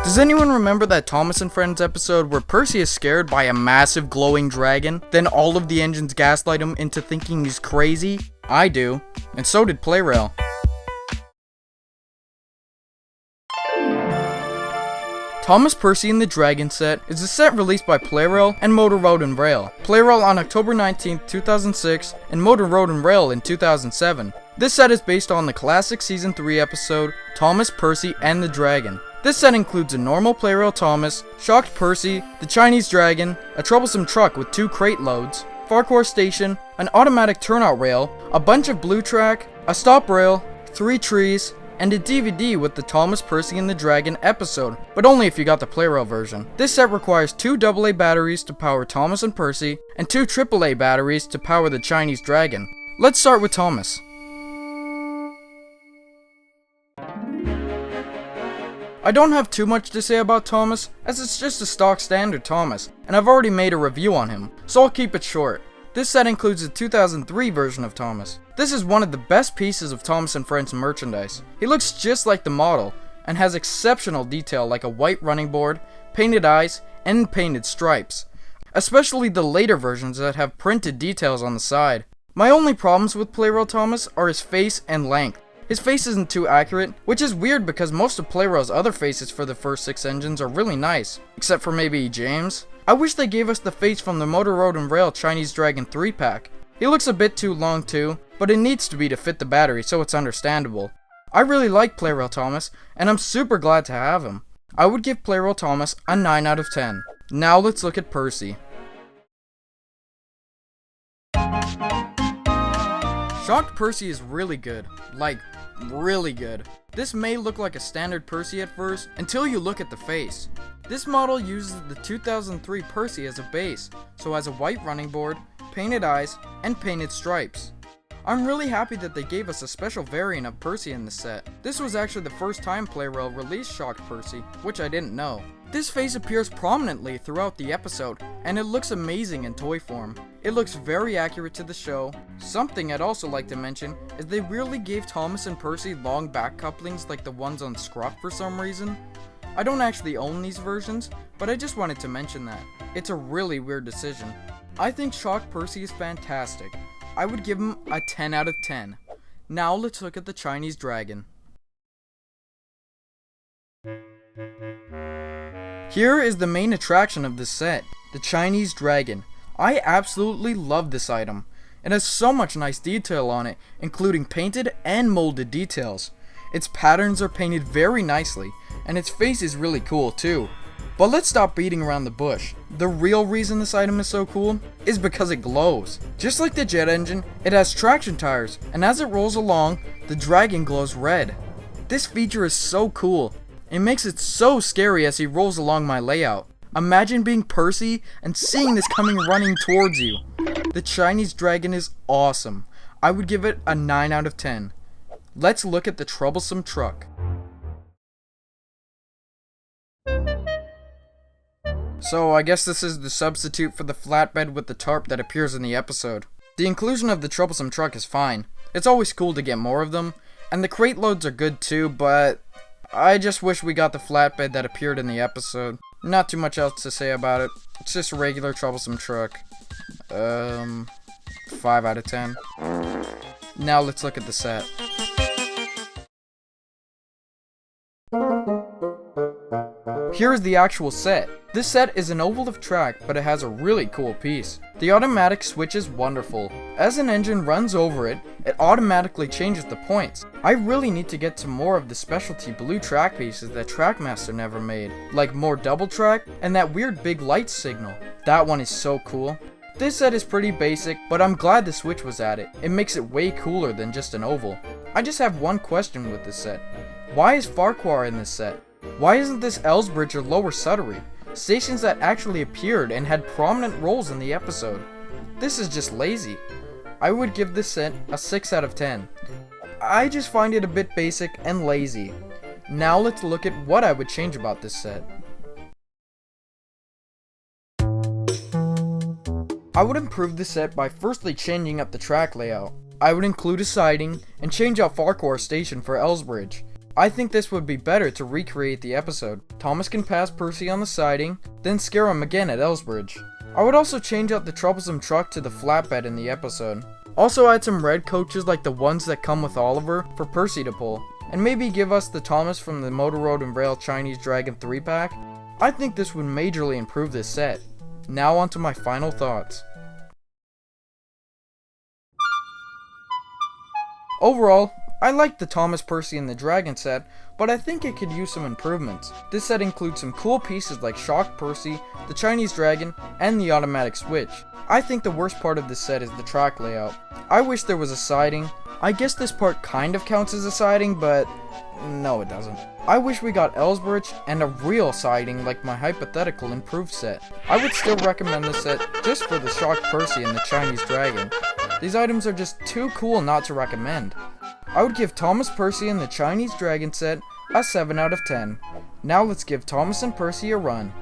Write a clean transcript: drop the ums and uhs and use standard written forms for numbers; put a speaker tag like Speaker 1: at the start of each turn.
Speaker 1: Does anyone remember that Thomas and Friends episode where Percy is scared by a massive glowing dragon, then all of the engines gaslight him into thinking he's crazy? I do, and so did Plarail. Thomas, Percy and the Dragon set is a set released by Plarail and Motor Road and Rail. Plarail on October 19, 2006, and Motor Road and Rail in 2007. This set is based on the classic Season 3 episode, Thomas, Percy, and the Dragon. This set includes a normal Plarail Thomas, shocked Percy, the Chinese Dragon, a troublesome truck with 2 crate loads, Farquhar Station, an automatic turnout rail, a bunch of blue track, a stop rail, 3 trees, and a DVD with the Thomas, Percy, and the Dragon episode, but only if you got the Plarail version. This set requires 2 AA batteries to power Thomas and Percy, and 2 AAA batteries to power the Chinese Dragon. Let's start with Thomas. I don't have too much to say about Thomas, as it's just a stock standard Thomas, and I've already made a review on him, so I'll keep it short. This set includes the 2003 version of Thomas. This is one of the best pieces of Thomas and Friends merchandise. He looks just like the model, and has exceptional detail like a white running board, painted eyes, and painted stripes. Especially the later versions that have printed details on the side. My only problems with Plarail Thomas are his face and length. His face isn't too accurate, which is weird because most of Plarail's other faces for the first 6 engines are really nice, except for maybe James. I wish they gave us the face from the Motor Road and Rail Chinese Dragon 3-pack. He looks a bit too long too, but it needs to be to fit the battery, so it's understandable. I really like Plarail Thomas, and I'm super glad to have him. I would give Plarail Thomas a 9 out of 10. Now let's look at Percy. Shocked Percy is really good. Like, really good. This may look like a standard Percy at first, until you look at the face. This model uses the 2003 Percy as a base, so has a white running board, painted eyes, and painted stripes. I'm really happy that they gave us a special variant of Percy in the set. This was actually the first time Plarail released Shocked Percy, which I didn't know. This face appears prominently throughout the episode, and it looks amazing in toy form. It looks very accurate to the show. Something I'd also like to mention is they weirdly gave Thomas and Percy long back couplings like the ones on Scruff for some reason. I don't actually own these versions, but I just wanted to mention that. It's a really weird decision. I think Shocked Percy is fantastic. I would give him a 10 out of 10. Now let's look at the Chinese Dragon. Here is the main attraction of this set, the Chinese Dragon. I absolutely love this item. It has so much nice detail on it, including painted and molded details. Its patterns are painted very nicely, and its face is really cool too. But let's stop beating around the bush. The real reason this item is so cool is because it glows. Just like the jet engine, it has traction tires, and as it rolls along, the Dragon glows red. This feature is so cool. It makes it so scary as he rolls along my layout. Imagine being Percy and seeing this coming running towards you. The Chinese Dragon is awesome. I would give it a 9 out of 10. Let's look at the troublesome truck. So I guess this is the substitute for the flatbed with the tarp that appears in the episode. The inclusion of the troublesome truck is fine. It's always cool to get more of them, and the crate loads are good too, but I just wish we got the flatbed that appeared in the episode. Not too much else to say about it. It's just a regular troublesome truck. 5 out of 10. Now let's look at the set. Here is the actual set. This set is an oval of track, but it has a really cool piece. The automatic switch is wonderful. As an engine runs over it, it automatically changes the points. I really need to get to more of the specialty blue track pieces that Trackmaster never made, like more double track and that weird big light signal. That one is so cool. This set is pretty basic, but I'm glad the switch was added. It makes it way cooler than just an oval. I just have one question with this set. Why is Farquhar in this set? Why isn't this Elsbridge or Lower Sudbury? Stations that actually appeared and had prominent roles in the episode. This is just lazy. I would give this set a 6 out of 10. I just find it a bit basic and lazy. Now let's look at what I would change about this set. I would improve the set by firstly changing up the track layout. I would include a siding and change out Farquhar Station for Elsbridge. I think this would be better to recreate the episode. Thomas can pass Percy on the siding, then scare him again at Elsbridge. I would also change out the troublesome truck to the flatbed in the episode. Also add some red coaches like the ones that come with Oliver for Percy to pull. And maybe give us the Thomas from the Motor Road and Rail Chinese Dragon 3-pack. I think this would majorly improve this set. Now onto my final thoughts. Overall, I like the Thomas, Percy, and the Dragon set, but I think it could use some improvements. This set includes some cool pieces like Shock Percy, the Chinese Dragon, and the automatic switch. I think the worst part of this set is the track layout. I wish there was a siding. I guess this part kind of counts as a siding, but no it doesn't. I wish we got Elsbridge and a real siding like my hypothetical improved set. I would still recommend this set just for the Shock Percy and the Chinese Dragon. These items are just too cool not to recommend. I would give Thomas, Percy, and the Chinese Dragon set a 7 out of 10. Now let's give Thomas and Percy a run.